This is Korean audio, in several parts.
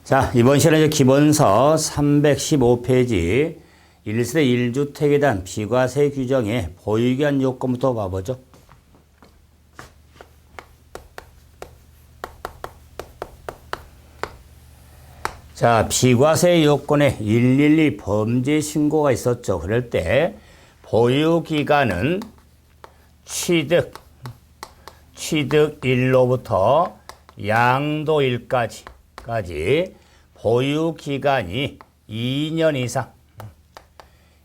자, 이번 시간에 기본서 315페이지 1세대 1주택에 대한 비과세 규정의 보유기한 요건부터 봐보죠. 자, 비과세 요건에 112 범죄 신고가 있었죠. 그럴 때 보유기간은 취득일로부터 양도일까지 보유기간이 2년 이상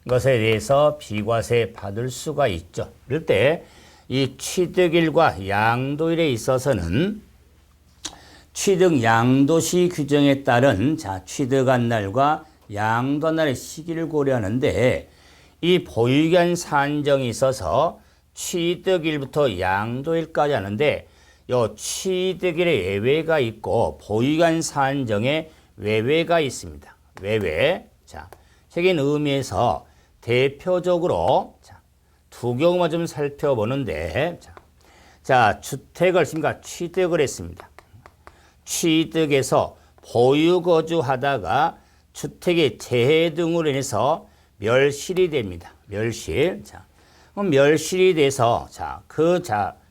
이것에 대해서 비과세 받을 수가 있죠. 그럴 때 이 취득일과 양도일에 있어서는 취득 양도시 규정에 따른 취득한 날과 양도한 날의 시기를 고려하는데 이 보유기한 산정이 있어서 취득일부터 양도일까지 하는데 요 취득일에 예외가 있고 보유기한 산정에 외외가 있습니다. 외외. 자, 책인 의미에서 대표적으로 두 경우만 좀 살펴보는데 자, 주택을 취득을 했습니다. 취득해서 보유 거주하다가 주택의 재해 등으로 인해서 멸실이 됩니다. 멸실. 자, 그럼 멸실이 돼서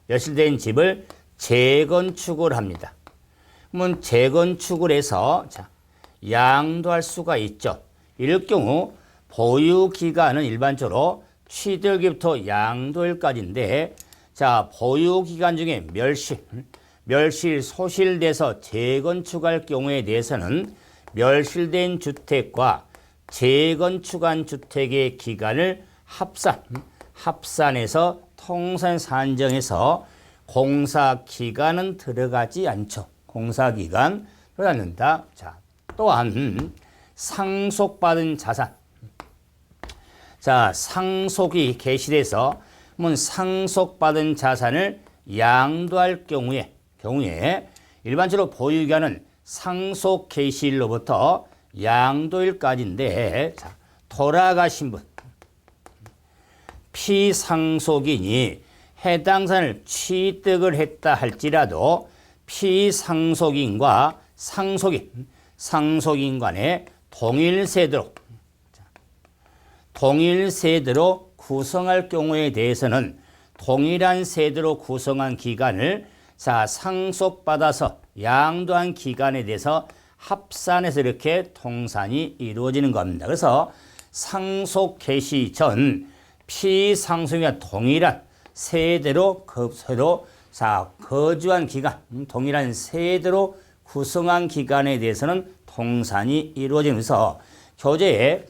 멸실된 집을 재건축을 합니다. 그러면 재건축을 해서 양도할 수가 있죠. 이럴 경우 보유 기간은 일반적으로 취득일부터 양도일까지인데 보유 기간 중에 멸실 소실돼서 재건축할 경우에 대해서는 멸실된 주택과 재건축한 주택의 기간을 합산해서 통산 산정해서 공사기간은 들어가지 않죠. 공사기간 들어가지 않는다. 자, 또한 상속받은 자산. 자, 상속이 개시돼서 상속받은 자산을 양도할 경우에 일반적으로 보유기간은 상속 개시일로부터 양도일까지인데 돌아가신 분 피상속인이 해당 자산을 취득을 했다 할지라도 피상속인과 상속인 간의 동일 세대로 구성할 경우에 대해서는 동일한 세대로 구성한 기간을 상속받아서 양도한 기간에 대해서 합산해서 이렇게 통산이 이루어지는 겁니다. 그래서 상속 개시 전 피상속인과 동일한 세대로 거주한 기간, 동일한 세대로 구성한 기간에 대해서는 통산이 이루어지면서 교재에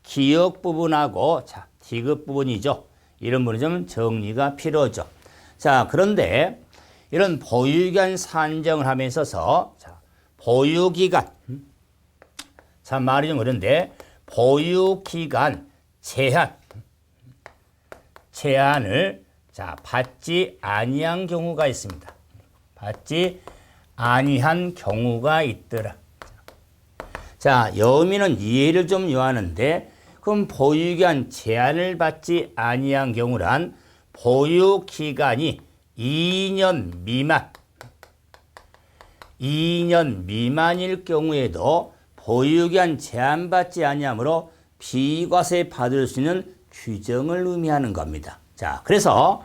기억 부분하고 디귿 부분이죠. 이런 부분이 좀 정리가 필요하죠. 자, 그런데 이런 보유기간 산정을 함에 있어서 보유기간 말이 좀 그런데 보유기간 제한을 받지 아니한 경우가 있습니다. 받지 아니한 경우가 있더라. 자, 여미는 이해를 좀 요하는데 그럼 보유기간 제한을 받지 아니한 경우란 보유기간이 2년 미만일 경우에도 보유기간 제한받지 아니하므로 비과세 받을 수 있는 규정을 의미하는 겁니다. 자, 그래서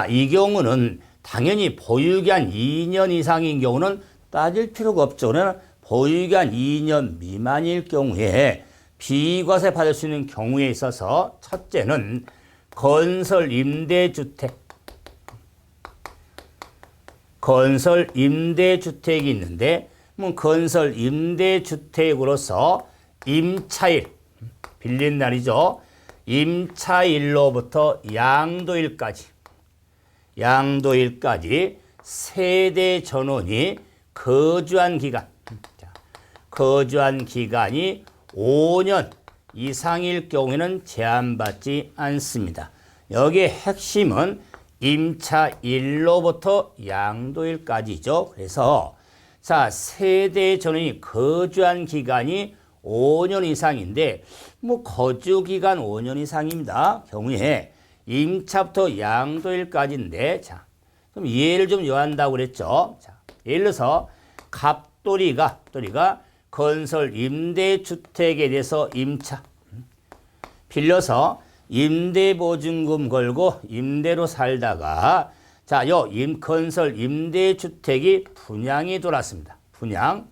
이 경우는 당연히 보유기간 2년 이상인 경우는 따질 필요가 없죠. 그러나 보유기간 2년 미만일 경우에 비과세 받을 수 있는 경우에 있어서 첫째는 건설 임대주택이 있는데 건설 임대주택으로서 임차일 빌린 날이죠. 임차일로부터 양도일까지 세대 전원이 거주한 기간이 5년 이상일 경우에는 제한받지 않습니다. 여기에 핵심은 임차일로부터 양도일까지죠. 그래서 세대 전원이 거주한 기간이 5년 이상인데 거주기간 5년 이상입니다. 경우에 임차부터 양도일까지인데 그럼 이해를 좀 요한다고 그랬죠. 예를 들어서 갑돌이가 건설 임대주택에 대해서 임차 빌려서 임대보증금 걸고 임대로 살다가 자, 요 건설 임대주택이 분양이 돌았습니다. 분양.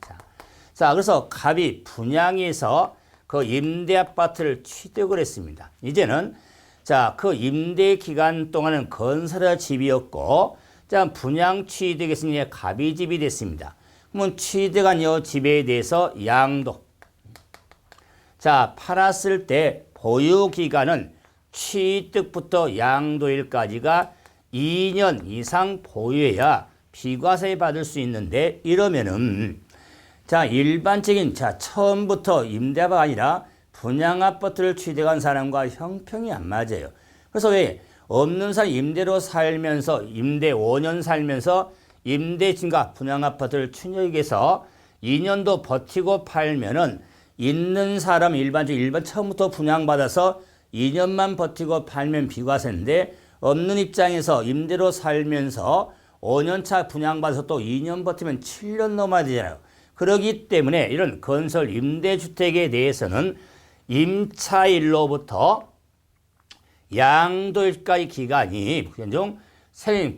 자, 그래서 갑이 분양해서 그 임대 아파트를 취득을 했습니다. 이제는 자, 그 임대 기간 동안은 건설의 집이었고 자, 분양 취득했으니 갑이 집이 됐습니다. 그러면 취득한 이 집에 대해서 양도. 자, 팔았을 때 보유 기간은 취득부터 양도일까지가 2년 이상 보유해야 비과세 받을 수 있는데 이러면은 자, 일반적인 자, 처음부터 임대아파트가 아니라 분양 아파트를 취득한 사람과 형평이 안 맞아요. 그래서 왜 없는 사람 임대로 살면서 임대 5년 살면서 임대 증가 분양 아파트를 취득해서 2년도 버티고 팔면은 있는 사람 일반 처음부터 분양받아서 2년만 버티고 팔면 비과세인데 없는 입장에서 임대로 살면서 5년차 분양받아서 또 2년 버티면 7년 넘어야 되잖아요. 그렇기 때문에 이런 건설 임대주택에 대해서는 임차일로부터 양도일까지 기간이 현종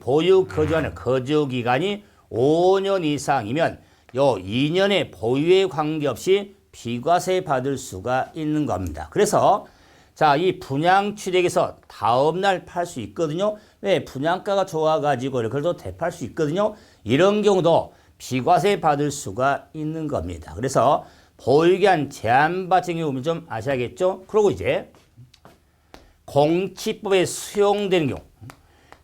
보유 거주하는 거주 기간이 5년 이상이면 요 2년의 보유에 관계없이 비과세 받을 수가 있는 겁니다. 그래서 자, 이 분양 취득에서 다음날 팔 수 있거든요. 왜? 분양가가 좋아가지고 그래도 대팔 수 있거든요. 이런 경우도 비과세 받을 수가 있는 겁니다. 그래서 보유기한 제한받은 경우 좀 아셔야겠죠? 그리고 이제 공치법에 수용되는 경우,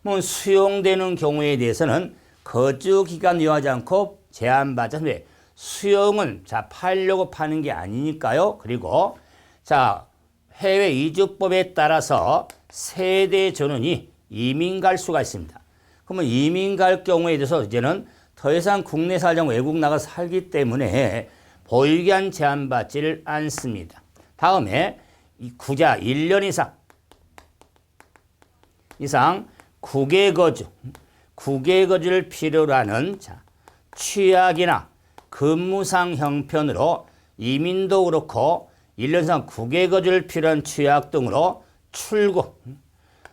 뭐 수용되는 경우에 대해서는 거주기간 요하지 않고 제한받았는데 수용은 자, 팔려고 파는 게 아니니까요. 그리고 자, 해외 이주법에 따라서 세대 전원이 이민 갈 수가 있습니다. 그러면 이민 갈 경우에 대해서 이제는 더 이상 국내 살지 않고 외국 나가서 살기 때문에 보유기한 제한받지를 않습니다. 다음에 구자 1년 이상 국외 거주를 필요로 하는 자, 취약이나 근무상 형편으로 이민도 그렇고 1년 이상 국외 거주를 필요한 취약 등으로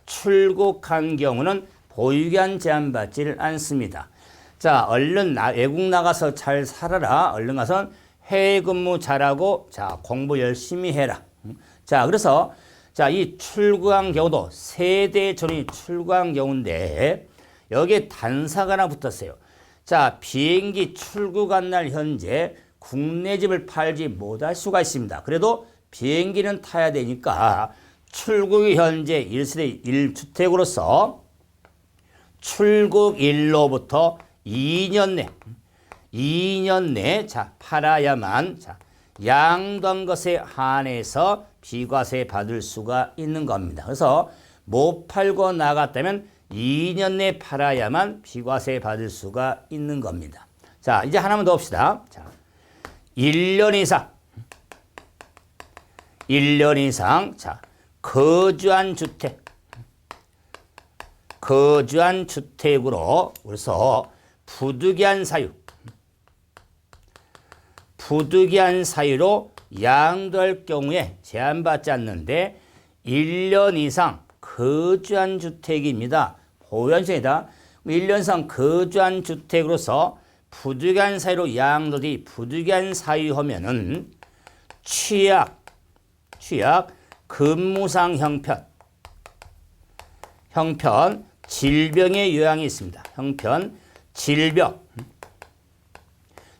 출국한 경우는 보유기한 제한받지를 않습니다. 자, 얼른 외국 나가서 잘 살아라. 얼른 가서 해외 근무 잘하고 자, 공부 열심히 해라. 자, 그래서 자, 이 출국한 경우도 세대 전이 출국한 경우인데 여기에 단사가 하나 붙었어요. 자, 비행기 출국한 날 현재 국내 집을 팔지 못할 수가 있습니다. 그래도 비행기는 타야 되니까 출국이 현재 1세대 1주택으로서 출국일로부터 2년 내 자, 팔아야만 자, 양도한 것에 한해서 비과세 받을 수가 있는 겁니다. 그래서 못 팔고 나갔다면 2년 내 팔아야만 비과세 받을 수가 있는 겁니다. 자, 이제 하나만 더 봅시다. 자, 1년 이상 자, 거주한 주택으로 그래서 부득이한 사유로 양도할 경우에 제한받지 않는데 1년 이상 거주한 주택입니다. 보유한주택이다. 1년 이상 거주한 주택으로서 부득이한 사유로 양도되기 부득이한 사유 하면은 취약, 근무상 형편, 질병의 요양이 있습니다. 형편,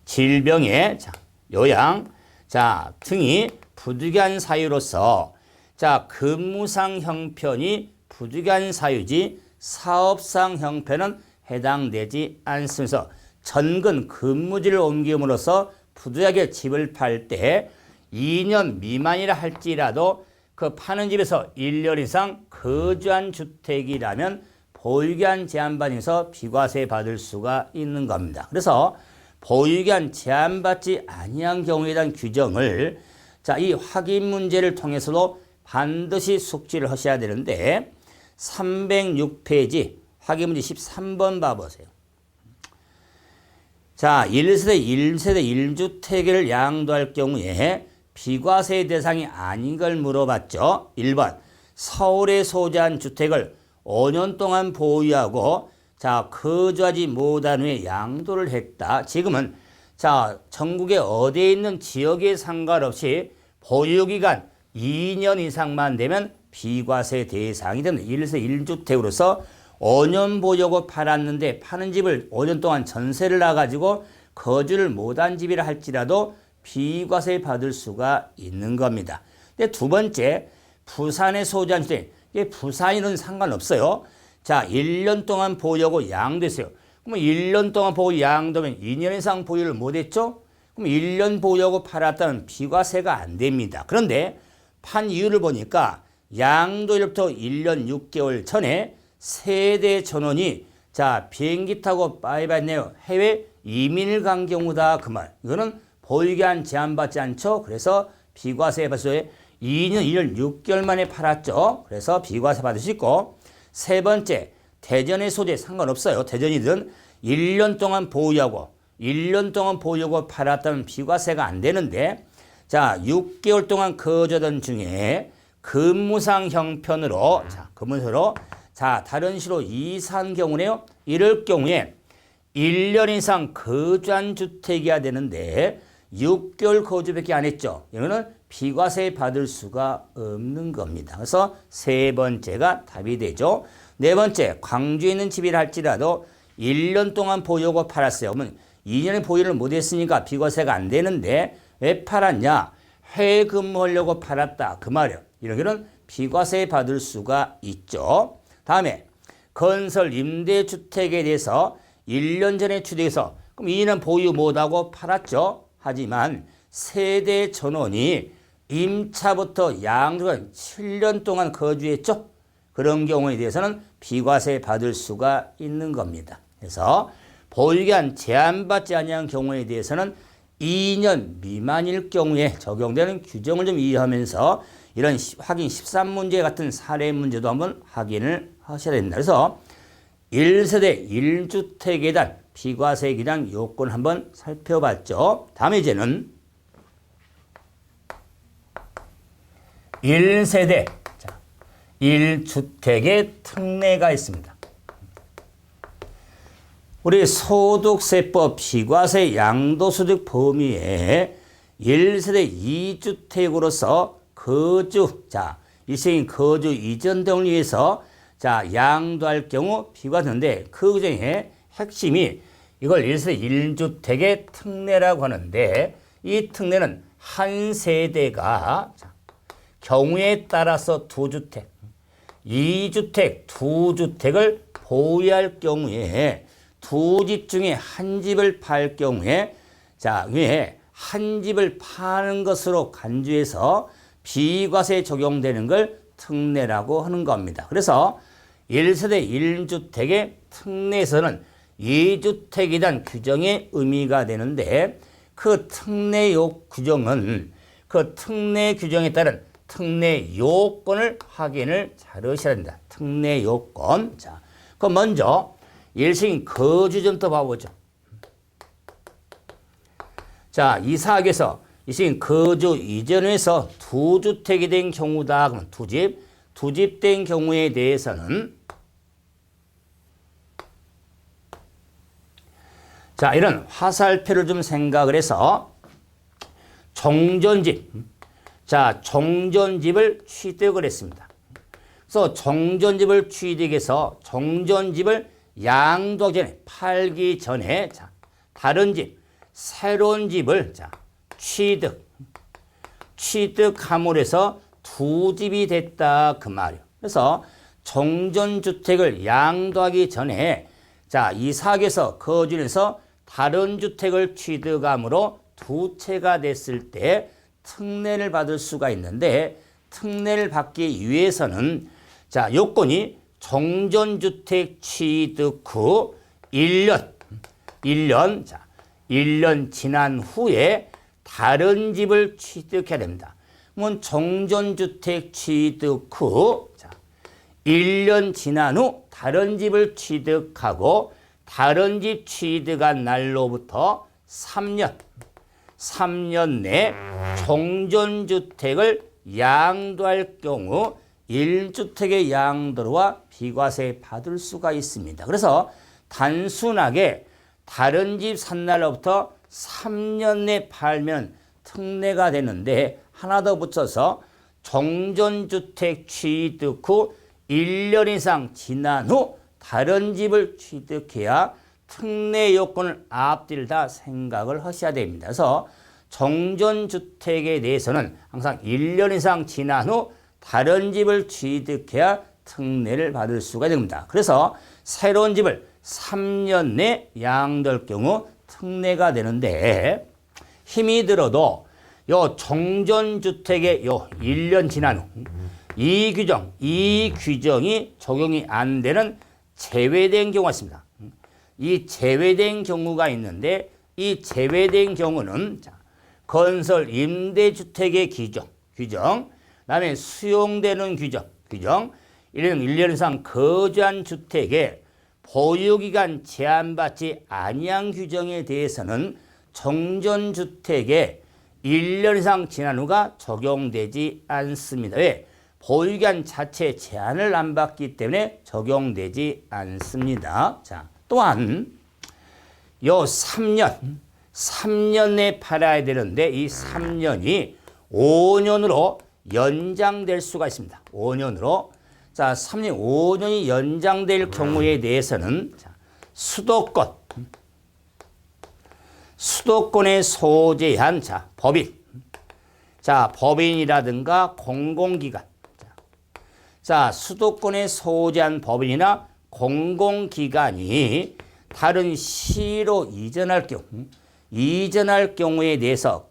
질병의 자, 요양, 자, 등이 부득이한 사유로서 자, 근무상 형편이 부득이한 사유지 사업상 형편은 해당되지 않으면서 전근 근무지를 옮김으로써 부득이하게 집을 팔 때 2년 미만이라 할지라도 그 파는 집에서 1년 이상 거주한 주택이라면 보유기한 제한받아서 비과세 받을 수가 있는 겁니다. 그래서 보유기한 제한받지 아니한 경우에 대한 규정을 자, 이 확인 문제를 통해서도 반드시 숙지를 하셔야 되는데 306페이지 확인 문제 13번 봐보세요. 자, 1세대 1주택을 양도할 경우에 비과세 대상이 아닌 걸 물어봤죠. 1번, 서울에 소재한 주택을 5년 동안 보유하고 자, 거주하지 못한 후에 양도를 했다. 지금은 자, 전국에 어디에 있는 지역에 상관없이 보유기간 2년 이상만 되면 비과세 대상이 되는 1세 1주택으로서 5년 보유하고 팔았는데 파는 집을 5년 동안 전세를 놔가지고 거주를 못한 집이라 할지라도 비과세 받을 수가 있는 겁니다. 근데 두 번째, 부산에 소재한 주택. 부산이는 상관없어요. 자, 1년 동안 보유하고 양도했어요. 그럼 1년 동안 보유 양도면 2년 이상 보유를 못했죠? 그럼 1년 보유하고 팔았다는 비과세가 안 됩니다. 그런데 판 이유를 보니까 양도일부터 1년 6개월 전에 세대 전원이 자, 비행기 타고 빠이빠이네요. 해외 이민을 간 경우다. 그 말. 이거는 보유기한 제한받지 않죠. 그래서 비과세 받을 2년 1년 6개월 만에 팔았죠. 그래서 비과세 받을 수 있고, 세 번째, 대전의 소재 상관없어요. 대전이든 1년 동안 보유하고 1년 동안 보유하고 팔았다면 비과세가 안 되는데, 자, 6개월 동안 거주하던 중에 근무상 형편으로 자, 근무상으로 자, 다른 시로 이사한 경우네요. 이럴 경우에 1년 이상 거주한 주택이어야 되는데 6개월 거주밖에 안 했죠. 이거는 비과세 받을 수가 없는 겁니다. 그래서 세 번째가 답이 되죠. 네 번째, 광주에 있는 집이라 할지라도 1년 동안 보유하고 팔았어요. 그러면 2년의 보유를 못했으니까 비과세가 안 되는데 왜 팔았냐? 해외 근무하려고 팔았다. 그 말이에요. 이런 경우는 비과세 받을 수가 있죠. 다음에 건설 임대주택에 대해서 1년 전에 취득해서 그럼 2년 보유 못하고 팔았죠. 하지만 세대 전원이 임차부터 양도한 7년 동안 거주했죠. 그런 경우에 대해서는 비과세 받을 수가 있는 겁니다. 그래서 보유기한 제한받지 아니한 경우에 대해서는 2년 미만일 경우에 적용되는 규정을 좀 이해하면서 이런 확인 13문제 같은 사례 문제도 한번 확인을 하셔야 됩니다. 그래서 1세대 1주택에 대한 비과세 기량 요건 한번 살펴봤죠. 다음에 이제는 1세대 1주택의 특례가 있습니다. 우리 소득세법 비과세 양도소득 범위에 1세대 2주택으로서 거주, 자, 일시적인 거주 이전 등을 위해서 자, 양도할 경우 비과세인데 그 중에 핵심이 이걸 1세대 1주택의 특례라고 하는데 이 특례는 한 세대가 자, 경우에 따라서 2주택, 2주택, 2주택을 보유할 경우에 두 집 중에 한 집을 팔 경우에 자, 위에 한 집을 파는 것으로 간주해서 비과세 적용되는 걸 특례라고 하는 겁니다. 그래서 1세대 1주택의 특례에서는 2주택에 대한 규정의 의미가 되는데 그 특례 규정은 그 특례 규정에 따른 특례 요건을 확인을 잘 하셔야 됩니다. 특례 요건. 자, 그럼 먼저 일시적인 거주 좀 더 봐보죠. 자, 이 사학에서 일시적인 거주 이전에서 2주택이 된 경우다. 그러면 두 집 된 경우에 대해서는 자, 이런 화살표를 좀 생각을 해서 정전집, 자, 정전집을 취득을 했습니다. 그래서 정전집을 취득해서 정전집을 양도하기 전에, 팔기 전에 자, 다른 집, 새로운 집을 자, 취득함으로 해서 두 집이 됐다 그 말이에요. 그래서 정전주택을 양도하기 전에 자, 이 사학에서 거주해서 다른 주택을 취득함으로 두 채가 됐을 때 특례를 받을 수가 있는데 특례를 받기 위해서는 자, 요건이 정전주택 취득 후 1년 자, 1년 지난 후에 다른 집을 취득해야 됩니다. 그러면 정전주택 취득 후 자, 1년 지난 후 다른 집을 취득하고 다른 집 취득한 날로부터 3년 내 종전주택을 양도할 경우 1주택의 양도료와 비과세 받을 수가 있습니다. 그래서 단순하게 다른 집 산 날로부터 3년 내 팔면 특례가 되는데 하나 더 붙여서 종전주택 취득 후 1년 이상 지난 후 다른 집을 취득해야 특례 요건을 앞뒤다 생각을 하셔야 됩니다. 그래서 종전주택에 대해서는 항상 1년 이상 지난 후 다른 집을 취득해야 특례를 받을 수가 됩니다. 그래서 새로운 집을 3년 내 양도할 경우 특례가 되는데 힘이 들어도 요 종전주택의 요 1년 지난 후 이 규정이 적용이 안 되는 제외된 경우가 있습니다. 이 제외된 경우가 있는데 이 제외된 경우는 건설 임대주택의 규정, 그다음에 수용되는 규정, 이런 1년 이상 거주한 주택에 보유기간 제한받지 아니한 규정에 대해서는 종전주택에 1년 이상 지난 후가 적용되지 않습니다. 왜? 보유기간 자체 제한을 안 받기 때문에 적용되지 않습니다. 자, 또한 요 3년 내 팔아야 되는데 이 3년이 5년으로 연장될 수가 있습니다. 5년으로. 자, 3년 5년이 연장될 경우에 대해서는 수도권에 소재한 법인이라든가 공공기관. 수도권에 소재한 법인이나 공공기관이 다른 시로 이전할 경우에 대해서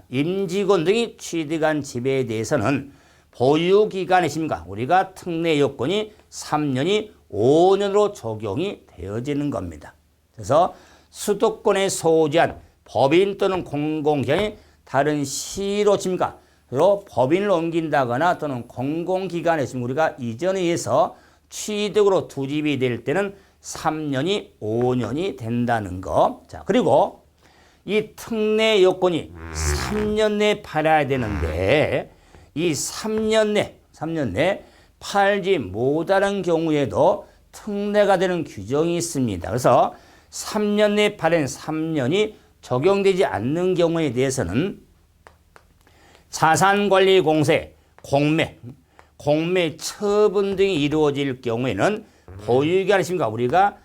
임직원 등이 취득한 집에 대해서는 보유기간이십니까? 우리가 특례 요건이 3년이 5년으로 적용이 되어지는 겁니다. 그래서 수도권에 소재한 법인 또는 공공기관이 다른 시로 집니까? 그리고 법인을 옮긴다거나 또는 공공기관에 지금 우리가 이전에 의해서 취득으로 두 집이 될 때는 3년이 5년이 된다는 거. 자, 그리고 이 특례 요건이 3년 내 팔아야 되는데 이 3년 내 팔지 못하는 경우에도 특례가 되는 규정이 있습니다. 그래서 3년 내 팔은 3년이 적용되지 않는 경우에 대해서는 자산관리공세, 공매 처분 등이 이루어질 경우에는 보유기간이 있습니까? 우리가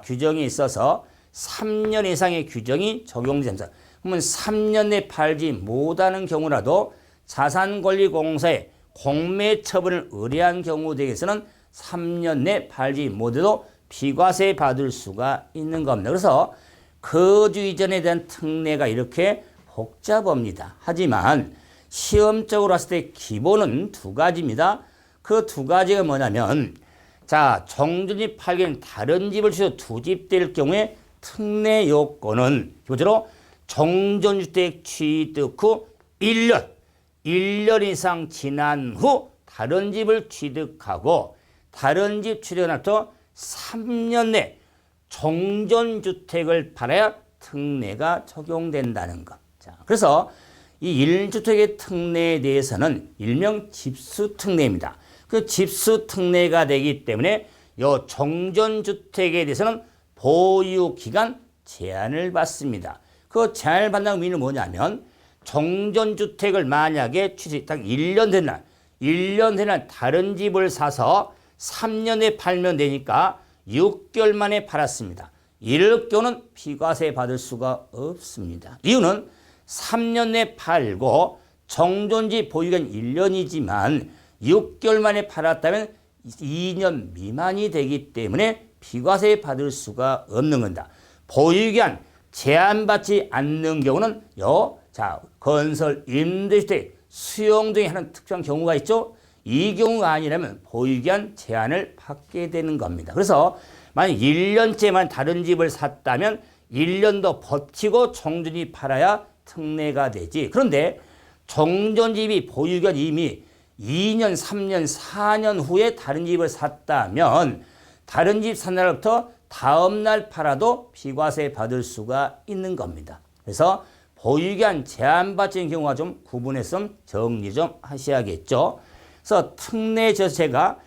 규정이 있어서 3년 이상의 규정이 적용됩니다. 그러면 3년 내 팔지 못하는 경우라도 자산관리공사에 공매 처분을 의뢰한 경우 등에서는 3년 내 팔지 못해도 비과세 받을 수가 있는 겁니다. 그래서 거주 이전에 대한 특례가 이렇게 복잡합니다. 하지만 시험적으로 봤을 때 기본은 두 가지입니다. 그 두 가지가 뭐냐면 종전집 팔기는 다른 집을 취소 두 집 될 경우에 특례 요건은 기본적으로 종전주택 취득 후 1년 이상 지난 후 다른 집을 취득하고 다른 집 취득한 날부터 3년 내 종전주택을 팔아야 특례가 적용된다는 것. 그래서 이 1주택의 특례에 대해서는 일명 집수특례입니다. 그 집수특례가 되기 때문에 이 종전주택에 대해서는 보유기간 제한을 받습니다. 그 제한을 받는 의미는 뭐냐면 종전주택을 만약에 취득 딱 1년 된 날 다른 집을 사서 3년에 팔면 되니까 6개월 만에 팔았습니다. 이럴 경우는 비과세 받을 수가 없습니다. 이유는 3년 내 팔고 종전지 보유기간 1년이지만 6개월 만에 팔았다면 2년 미만이 되기 때문에 비과세 받을 수가 없는 겁니다. 보유기간 제한받지 않는 경우는 건설, 임대주택, 수용 등에 하는 특수한 경우가 있죠. 이 경우가 아니라면 보유기간 제한을 받게 되는 겁니다. 그래서 만약 1년째만 다른 집을 샀다면 1년 더 버티고 종전이 팔아야 특례가 되지. 그런데 종전집이 보유기간 이미 2년, 3년, 4년 후에 다른 집을 샀다면 다른 집 산 날부터 다음 날 팔아도 비과세 받을 수가 있는 겁니다. 그래서 보유기한 제한받지 않은 경우가 좀 구분해서 정리 좀 하셔야겠죠. 그래서 특례 제가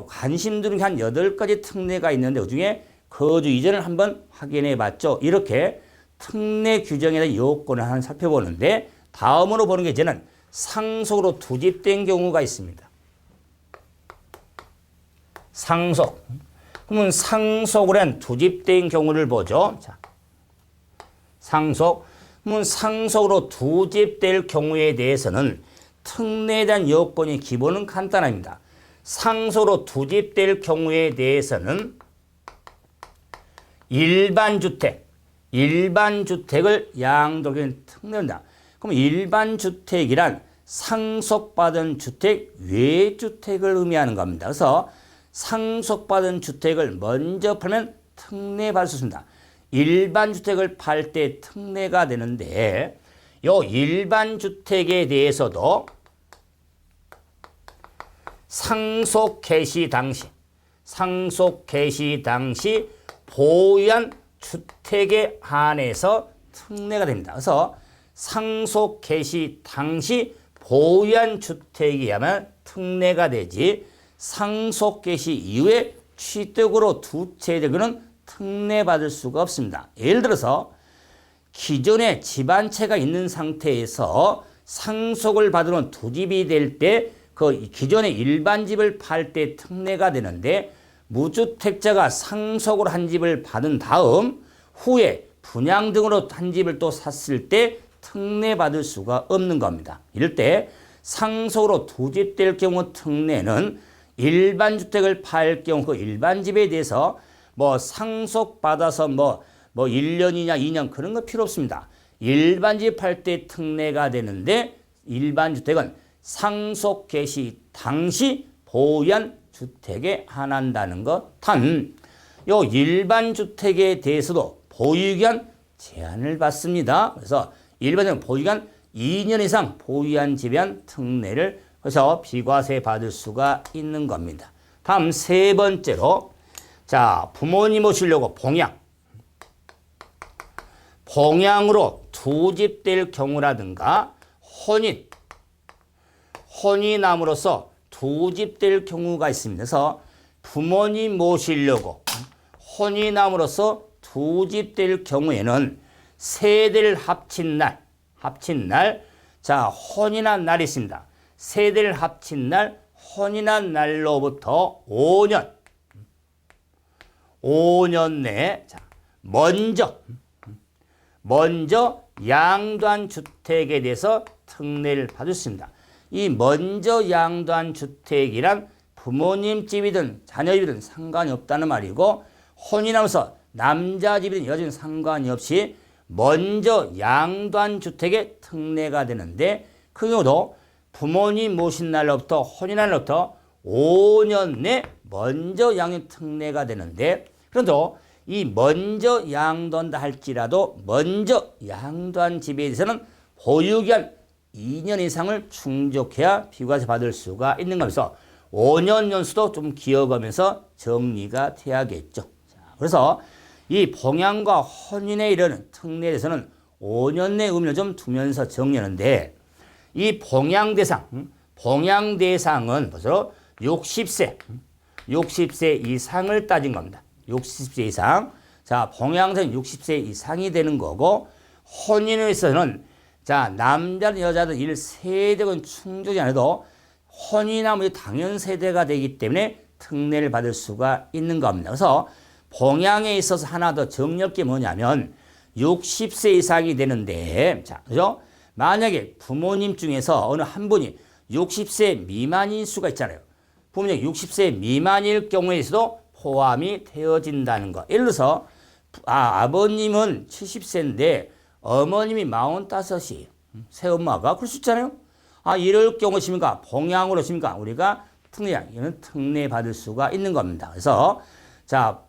관심 두는 한 8가지 특례가 있는데 그중에 거주 이전을 한번 확인해 봤죠. 이렇게 특례 규정에 대한 요건을 한번 살펴보는데 다음으로 보는 게 이제는 상속으로 투집된 경우가 있습니다. 상속. 그러면 상속으로 한 투집된 경우를 보죠. 자, 상속. 그러면 상속으로 투집될 경우에 대해서는 특례에 대한 요건이 기본은 간단합니다. 상속으로 투집될 경우에 대해서는 일반 주택을 양도하는 특례입니다. 그럼 일반 주택이란 상속받은 주택 외 주택을 의미하는 겁니다. 그래서 상속받은 주택을 먼저 팔면 특례 받을 수 있습니다. 일반 주택을 팔 때 특례가 되는데 요 일반 주택에 대해서도 상속 개시 당시 보유한 주택에 한해서 특례가 됩니다. 그래서 상속 개시 당시 보유한 주택이야만 특례가 되지 상속 개시 이후에 취득으로 두 채 되고는 특례 받을 수가 없습니다. 예를 들어서 기존에 집 한 채가 있는 상태에서 상속을 받으면 두 집이 될 때 그 기존의 일반 집을 팔 때 특례가 되는데 무주택자가 상속으로 한 집을 받은 다음 후에 분양 등으로 한 집을 또 샀을 때 특례 받을 수가 없는 겁니다. 이럴 때 상속으로 두 집 될 경우 특례는 일반 주택을 팔 경우 그 일반 집에 대해서 뭐 상속받아서 뭐 1년이냐 2년 그런 거 필요 없습니다. 일반 집 팔 때 특례가 되는데 일반 주택은 상속 개시 당시 보유한 주택에 한한다는 것. 단, 요 일반 주택에 대해서도 보유기한 제한을 받습니다. 그래서 일반적으로 보유기한 2년 이상 보유한 집에 한 특례를 그래서 비과세 받을 수가 있는 겁니다. 다음 세 번째로 자 부모님 모시려고 봉양으로 두 집 될 경우라든가 혼인함으로써 두 집 될 경우가 있습니다. 그래서 부모님 모시려고 혼인함으로써 두 집 될 경우에는 세대를 합친 날, 자 혼인한 날이 있습니다. 세대를 합친 날, 혼인한 날로부터 5년 내에 먼저 양도한 주택에 대해서 특례를 받을 수 있습니다. 이 먼저 양도한 주택이란 부모님 집이든 자녀 집이든 상관이 없다는 말이고 혼인하면서 남자 집이든 여자든 상관이 없이 먼저 양도한 주택에 특례가 되는데 그 경우도 부모님 모신 날로부터 혼인한 날로부터 5년 내 먼저 양도 특례가 되는데 그래도 이 먼저 양도한다 할지라도 먼저 양도한 집에 대해서는 보유기한 2년 이상을 충족해야 비과세 받을 수가 있는 거면서 5년 연수도 좀 기억하면서 정리가 돼야겠죠. 자, 그래서 이 봉양과 혼인에 이르는 특례에 대해서는 5년 내 의미를 좀 두면서 정리하는데 이 봉양 대상은 벌써 60세 이상을 따진 겁니다. 60세 이상. 자, 봉양자는 60세 이상이 되는 거고 혼인에 있어서는 자, 남자든 여자든 1세대는 충족이 안 해도 혼인하면 당연세대가 되기 때문에 특례를 받을 수가 있는 겁니다. 그래서 봉양에 있어서 하나 더 정리할 게 뭐냐면 60세 이상이 되는데 자, 그죠? 만약에 부모님 중에서 어느 한 분이 60세 미만일 수가 있잖아요. 부모님 60세 미만일 경우에서도 포함이 되어진다는 거. 예를 들어서 아버님은 70세인데 어머님이 45이에요. 새엄마가 그럴 수 있잖아요. 이럴 경우십니까? 봉양으로 십니까? 우리가 이건 특례 받을 수가 있는 겁니다. 그래서 자,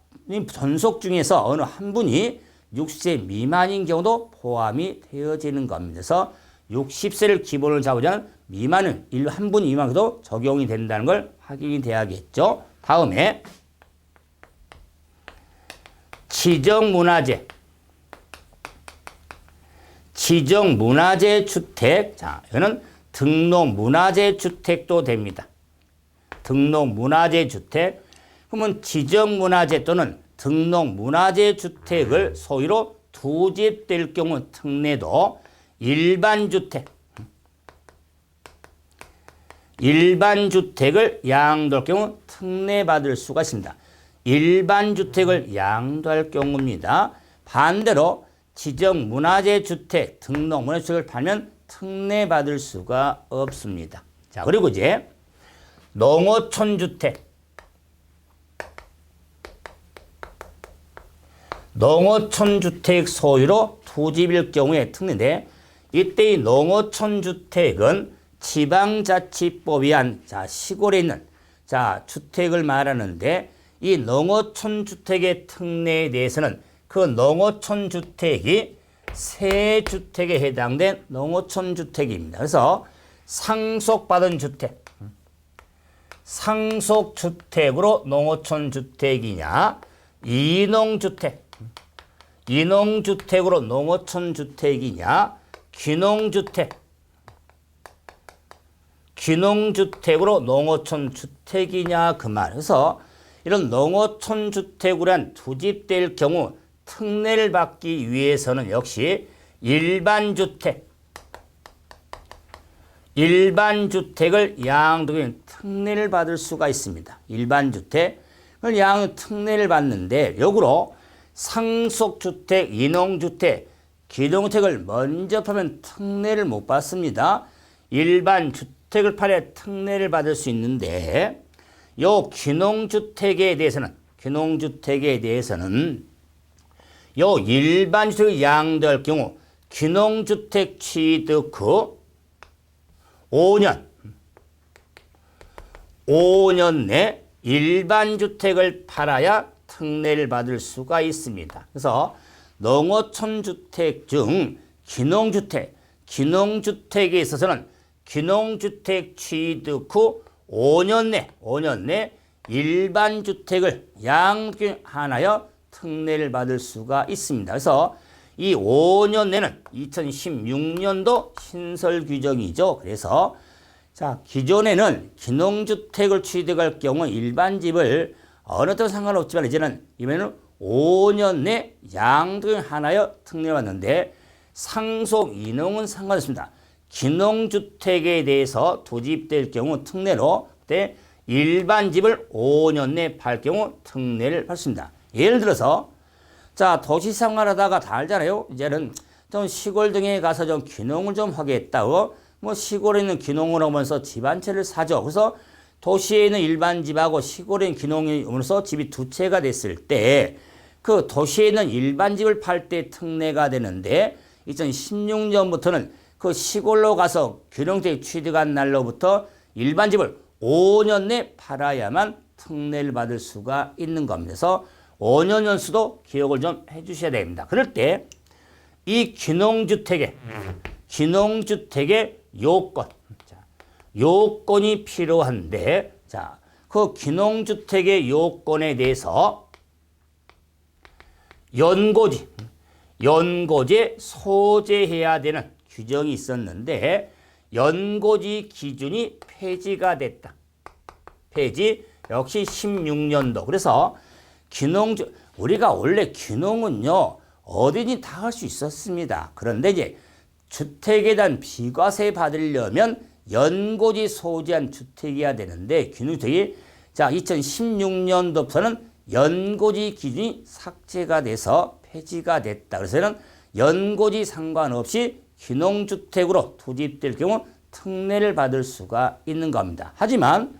전속 중에서 어느 한 분이 60세 미만인 경우도 포함이 되어지는 겁니다. 그래서 60세를 기본으로 잡으자는 미만은 한 분이 미만도 적용이 된다는 걸 확인이 돼야겠죠. 다음에 지정문화재. 지정문화재 주택. 자, 이거는 등록문화재 주택도 됩니다. 등록문화재 주택. 그러면 지정문화재 또는 등록문화재 주택을 소유로 투집될 경우 특례도 일반주택. 일반주택을 양도할 경우 특례받을 수가 있습니다. 일반주택을 양도할 경우입니다. 반대로 지정문화재 주택, 등록문화재 주택을 팔면 특례받을 수가 없습니다. 자, 그리고 이제 농어촌 주택. 농어촌 주택 소유로 투집일 경우에 특례인데, 이때 이 농어촌 주택은 지방자치법이 한 시골에 있는 주택을 말하는데, 이 농어촌 주택의 특례에 대해서는 그 농어촌 주택이 세 주택에 해당된 농어촌 주택입니다. 그래서 상속받은 주택, 상속주택으로 농어촌 주택이냐, 이농주택, 이농주택으로 농어촌 주택이냐, 귀농주택, 귀농주택으로 농어촌 주택이냐 그 말. 그래서 이런 농어촌 주택으로 한 투집될 경우 특례를 받기 위해서는 역시 일반주택, 일반주택을 양도하면 특례를 받을 수가 있습니다. 일반주택을 양도 특례를 받는데, 역으로 상속주택, 이농주택, 귀농주택을 먼저 팔면 특례를 못 받습니다. 일반주택을 팔아야 특례를 받을 수 있는데, 요 귀농주택에 대해서는 요 일반주택을 양도할 경우 귀농주택 취득 후 5년 내 일반주택을 팔아야 특례를 받을 수가 있습니다. 그래서 농어촌 주택 중 귀농주택에 있어서는 귀농주택 취득 후 5년 내 일반주택을 양도하여 특례를 받을 수가 있습니다. 그래서 이 5년 내는 2016년도 신설 규정이죠. 그래서 기존에는 귀농주택을 취득할 경우 일반집을 어느 때도 상관없지만 이번에는 5년 내 양도하여 특례를 받는데, 상속, 이농은 상관없습니다. 귀농주택에 대해서 투집될 경우 특례로 그때 일반집을 5년 내 팔 경우 특례를 받습니다. 예를 들어서 도시 생활하다가 다 알잖아요. 이제는 좀 시골 등에 가서 좀 귀농을 좀 하겠다고 시골에 있는 귀농을 하면서 집 한 채를 사죠. 그래서 도시에 있는 일반집하고 시골에 있는 귀농이 오면서 집이 두 채가 됐을 때, 그 도시에 있는 일반집을 팔 때 특례가 되는데, 2016년부터는 그 시골로 가서 귀농주택 취득한 날로부터 일반집을 5년 내 팔아야만 특례를 받을 수가 있는 겁니다. 그래서 5년 연수도 기억을 좀 해주셔야 됩니다. 그럴 때 이 귀농주택의 요건이 필요한데, 그 귀농주택의 요건에 대해서 연고지에 소재해야 되는 규정이 있었는데, 연고지 기준이 폐지가 됐다. 폐지 역시 16년도. 그래서 우리가 원래 귀농은요, 어디니 다 할 수 있었습니다. 그런데 이제 주택에 대한 비과세 받으려면 연고지 소재한 주택이어야 되는데, 귀농주택이 2016년도부터는 연고지 기준이 삭제가 돼서 폐지가 됐다. 그래서 연고지 상관없이 귀농주택으로 투집될 경우 특례를 받을 수가 있는 겁니다. 하지만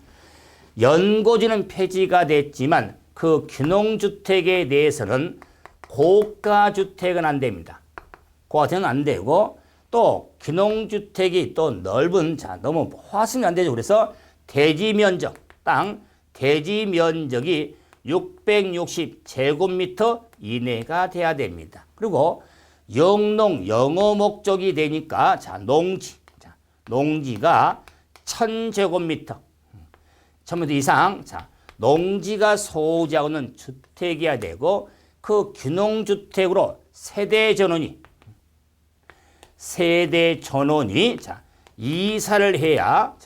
연고지는 폐지가 됐지만 그 귀농주택에 대해서는 고가주택은 안 됩니다. 고가주택은 안 되고, 또 귀농주택이 또 넓은, 너무 화승이 안 되죠. 그래서 대지 면적이 660제곱미터 이내가 돼야 됩니다. 그리고 영어 목적이 되니까 농지가 1000제곱미터, 1000m 이상, 농지가 소유하고 있는 주택이어야 되고, 그 균형주택으로 세대 전원이 자, 이사를 해야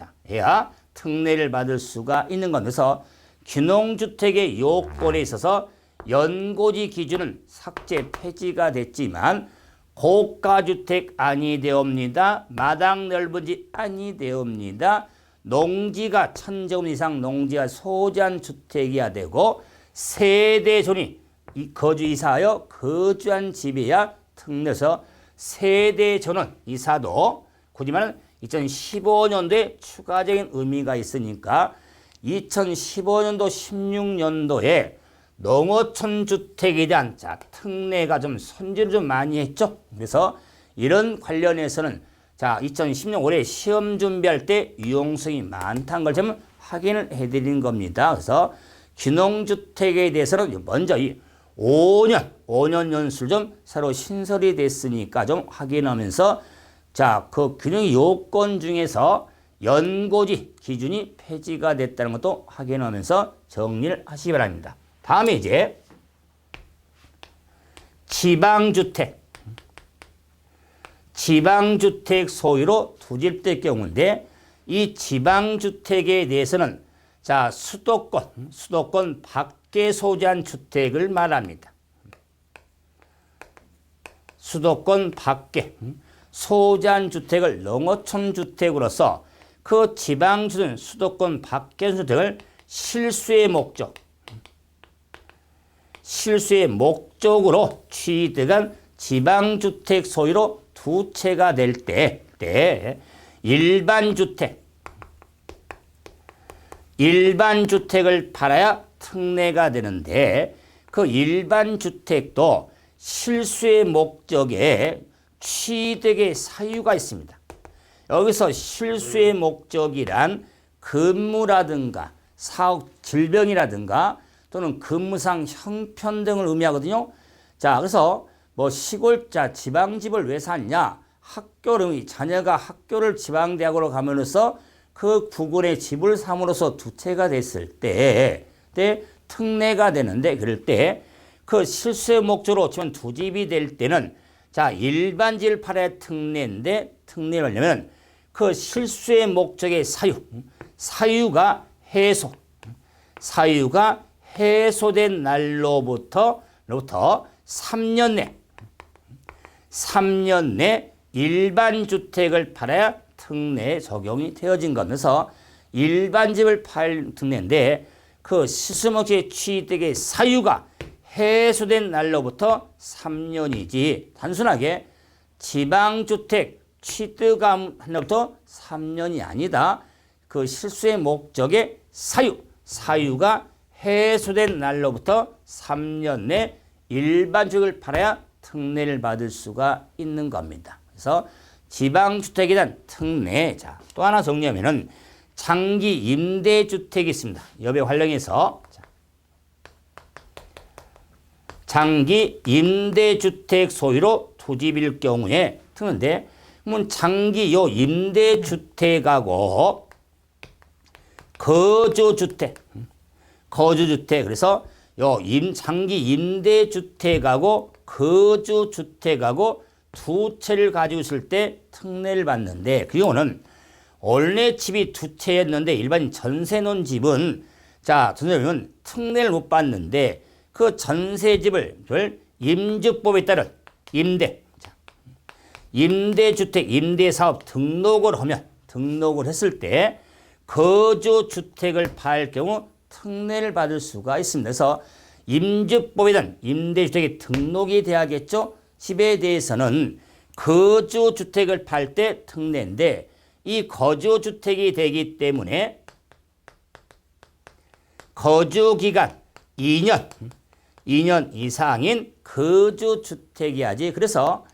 특례를 받을 수가 있는 겁니다. 그래서 균형주택의 요건에 있어서 연고지 기준은 삭제 폐지가 됐지만 고가주택 아니되옵니다. 마당 넓은 집 아니되옵니다. 농지가 1000제곱 이상 농지가 소재한 주택이어야 되고 세대 전원이 거주 이사하여 거주한 집이야 특례서 세대 전원 이사도 굳이만 2015년도에 추가적인 의미가 있으니까 2015년도 16년도에 농어촌 주택에 대한 특례가 좀 손질을 좀 많이 했죠. 그래서 이런 관련해서는 2010년 올해 시험 준비할 때 유용성이 많다는 걸 좀 확인을 해드린 겁니다. 그래서 균형주택에 대해서는 먼저 이 5년 연수를 좀 새로 신설이 됐으니까 좀 확인하면서 그 균형 요건 중에서 연고지 기준이 폐지가 됐다는 것도 확인하면서 정리를 하시기 바랍니다. 다음에 이제 지방주택 소유로 투집될 경우인데 이 지방주택에 대해서는 수도권 밖에 소재한 주택을 말합니다. 수도권 밖에 소재한 주택을 농어촌 주택으로서 그 지방주택 수도권 밖의 주택을 실수의 목적으로 취득한 지방주택 소유로 두 채가 될 때 일반주택을 팔아야 특례가 되는데 그 일반주택도 실수의 목적에 취득의 사유가 있습니다. 여기서 실수의 목적이란 근무라든가 사업 질병이라든가 또는 근무상 형편 등을 의미하거든요. 그래서 시골 지방집을 왜 샀냐? 자녀가 학교를 지방대학으로 가면서 그 부근에 집을 삼으로써 두 채가 됐을 때 특례가 되는데 그럴 때 그 실수의 목적으로 치면 두 집이 될 때는 일반집을 팔아야 특례인데 특례를 하려면 그 실수의 목적의 사유가 해소된 날로부터 3년 내 일반 주택을 팔아야 특례 적용이 되어진 거면서 일반 집을 팔 특례인데 그 실수 목적의 취득의 사유가 해소된 날로부터 3년이지 단순하게 지방주택 취득한 날부터 3년이 아니다. 그 실수의 목적의 사유가 해소된 날로부터 3년 내 일반주택을 팔아야 특례를 받을 수가 있는 겁니다. 그래서 지방주택에 대한 특례. 또 하나 정리하면은 장기 임대주택이 있습니다. 여배 활용해서 장기 임대주택 소유로 투집일 경우에 특례인데 그러면 장기 임대주택하고 거주주택 그래서 장기 임대주택하고 거주주택하고 두 채를 가지고 있을 때 특례를 받는데 그 경우는 원래 집이 두 채였는데 일반 전세 놓은 집은 전세는 특례를 못 받는데 그 전세집을 임주법에 따른 임대주택 임대사업 등록을 했을 때 거주주택을 팔 경우 특례를 받을 수가 있습니다. 그래서 임주법에 대한 임대주택이 등록이 돼야겠죠. 집에 대해서는 거주주택을 팔 때 특례인데 이 거주주택이 되기 때문에 거주기간 2년 이상인 거주주택이야지. 그래서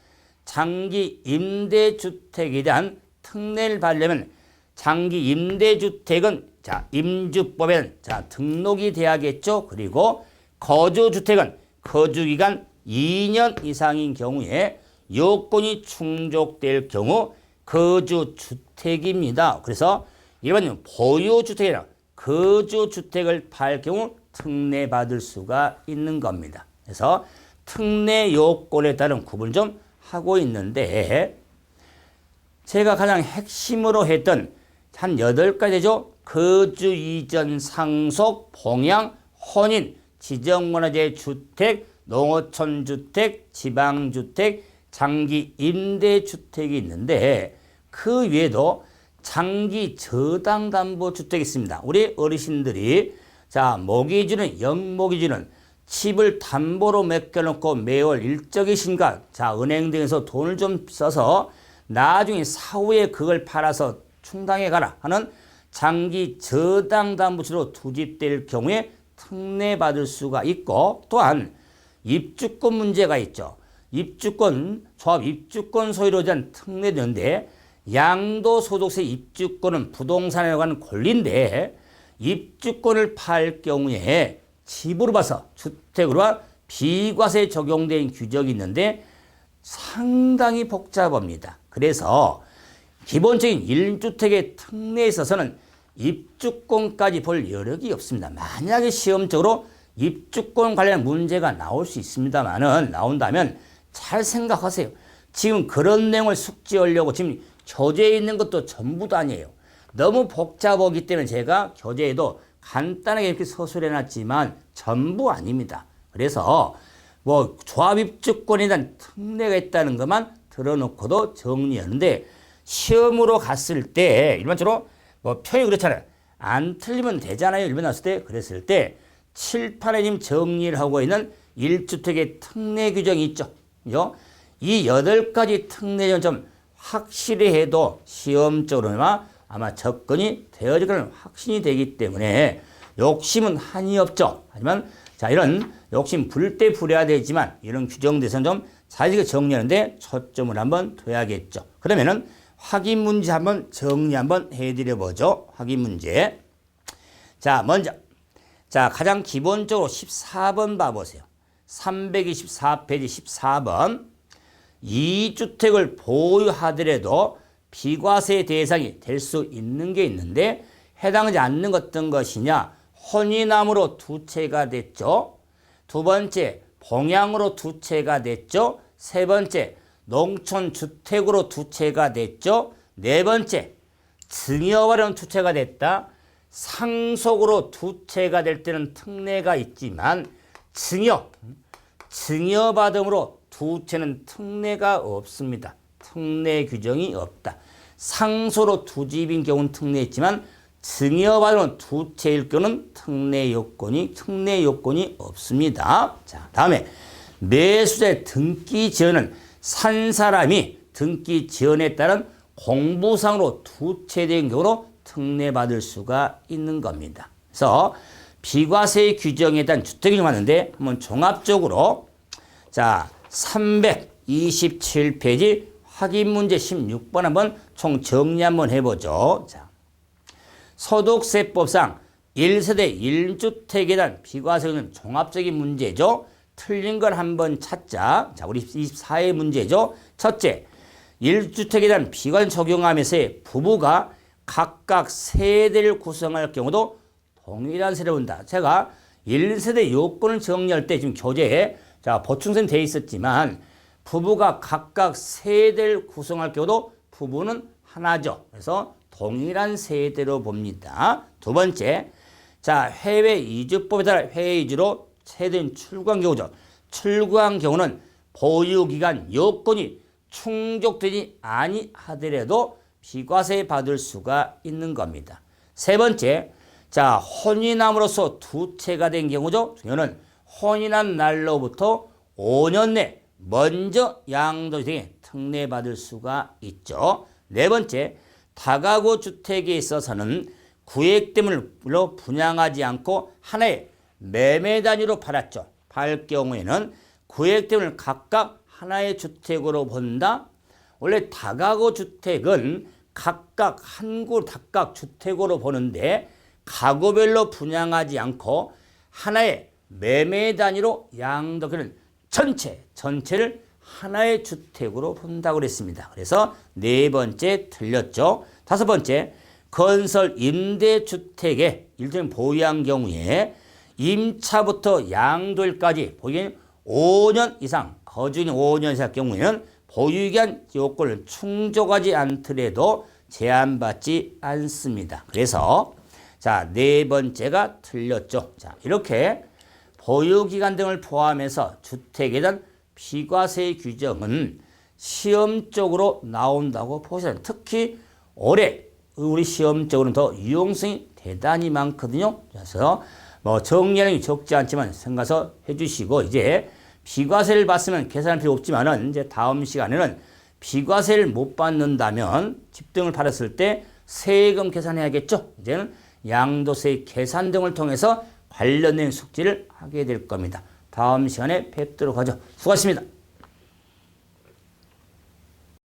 장기 임대주택에 대한 특례를 받으려면 장기 임대주택은 임주법에는 등록이 돼야겠죠. 그리고 거주주택은 거주기간 2년 이상인 경우에 요건이 충족될 경우 거주주택입니다. 그래서 일반 보유주택이나 거주주택을 팔 경우 특례 받을 수가 있는 겁니다. 그래서 특례 요건에 따른 구분을 좀 하고 있는데 제가 가장 핵심으로 했던 한 8가지죠. 거주 이전 상속, 봉양, 혼인, 지정문화재 주택, 농어촌 주택, 지방주택, 장기 임대주택이 있는데 그 외에도 장기 저당담보주택이 있습니다. 우리 어르신들이 자 모기지는 영모기지는 집을 담보로 맡겨놓고 매월 일정의 시간 자 은행 등에서 돈을 좀 써서 나중에 사후에 그걸 팔아서 충당해 가라 하는 장기 저당담보주로 투집될 경우에 특례받을 수가 있고 또한 입주권 문제가 있죠. 입주권, 조합 입주권 소유로 대한 특례되는데 양도소득세 입주권은 부동산에 관한 권리인데 입주권을 팔 경우에 집으로 봐서 주택으로 비과세 적용된 규정이 있는데 상당히 복잡합니다. 그래서 기본적인 1주택의 특례에 있어서는 입주권까지 볼 여력이 없습니다. 만약에 시험적으로 입주권 관련 문제가 나올 수 있습니다만은 나온다면 잘 생각하세요. 지금 그런 내용을 숙지하려고 지금 교재에 있는 것도 전부도 아니에요. 너무 복잡하기 때문에 제가 교재에도 간단하게 이렇게 서술해 놨지만 전부 아닙니다. 그래서 뭐 조합입주권에 대한 특례가 있다는 것만 들어놓고도 정리하는데 시험으로 갔을 때 일반적으로 뭐 표현이 그렇잖아요. 안 틀리면 되잖아요. 일본 나왔을 때 그랬을 때 칠판에 지금 정리를 하고 있는 1주택의 특례 규정이 있죠. 그죠? 이 8가지 특례는 좀 확실히 해도 시험적으로나 아마 접근이 되어질 거는 확신이 되기 때문에 욕심은 한이 없죠. 하지만 자 이런 욕심 부릴 때 부려야 되지만 이런 규정 대해서는 좀 자세하게 정리하는데 초점을 한번 둬야겠죠. 그러면은 확인 문제 한번 정리 한번 해드려 보죠. 확인 문제. 자 먼저 자 가장 기본적으로 14번 봐보세요. 324페이지 14번 2주택을 보유하더라도 비과세 대상이 될 수 있는 게 있는데 해당하지 않는 어떤 것이냐. 혼인함으로 두 채가 됐죠. 두 번째 봉양으로 두 채가 됐죠. 세 번째 농촌주택으로 두 채가 됐죠. 네 번째 증여받은 두 채가 됐다. 상속으로 두 채가 될 때는 특례가 있지만 증여받음으로 두 채는 특례가 없습니다. 특례 규정이 없다. 상소로 두 집인 경우는 특례 있지만 증여받은 두 채일 경우는 특례 요건이 없습니다. 자, 다음에 매수자의 등기 지연은 산 사람이 등기 지연에 따른 공부상으로 두 채 된 경우로 특례받을 수가 있는 겁니다. 그래서 비과세 규정에 대한 주택이 많은데 한번 종합적으로 자 327페이지 확인 문제 16번 한번 총 정리 한번 해보죠. 자, 소득세법상 1세대 1주택에 대한 비과세는 종합적인 문제죠. 틀린 걸 한번 찾자. 자, 우리 24의 문제죠. 첫째, 1주택에 대한 비과세 적용하면서의 부부가 각각 세대를 구성할 경우도 동일한 세대를 본다. 제가 1세대 요건을 정리할 때 지금 교재에 자, 보충선 되어 있었지만 부부가 각각 세대를 구성할 경우도 부부는 하나죠. 그래서 동일한 세대로 봅니다. 두 번째, 자 해외 이주법에 따라 해외 이주로 세대인 출구한 경우죠. 출구한 경우는 보유기간 요건이 충족되지 아니하더라도 비과세 받을 수가 있는 겁니다. 세 번째, 자 혼인함으로써 두 채가 된 경우죠. 이거는 혼인한 날로부터 5년 내 먼저 양도세에 특례받을 수가 있죠. 네 번째, 다가구 주택에 있어서는 구획대물로 분양하지 않고 하나의 매매 단위로 팔았죠. 팔 경우에는 구획대물을 각각 하나의 주택으로 본다. 원래 다가구 주택은 각각 주택으로 보는데 가구별로 분양하지 않고 하나의 매매 단위로 양도하는 전체를 하나의 주택으로 본다고 그랬습니다. 그래서 네 번째 틀렸죠. 다섯 번째, 건설 임대주택에 일정 보유한 경우에 임차부터 양도일까지 보기엔 5년 이상 거주인 5년 이상 경우에는 보유기한 요건을 충족하지 않더라도 제한받지 않습니다. 그래서 자, 네 번째가 틀렸죠. 자, 이렇게 보유기간 등을 포함해서 주택에 대한 비과세 규정은 시험적으로 나온다고 보셔야 돼요. 특히 올해 우리 시험적으로는 더 유용성이 대단히 많거든요. 그래서 뭐 정리량이 적지 않지만 생각해서 해주시고, 이제 비과세를 받으면 계산할 필요 없지만은 이제 다음 시간에는 비과세를 못 받는다면 집 등을 팔았을 때 세금 계산해야겠죠. 이제는 양도세 계산 등을 통해서 관련된 숙지를 하게 될 겁니다. 다음 시간에 뵙도록 하죠. 수고하셨습니다.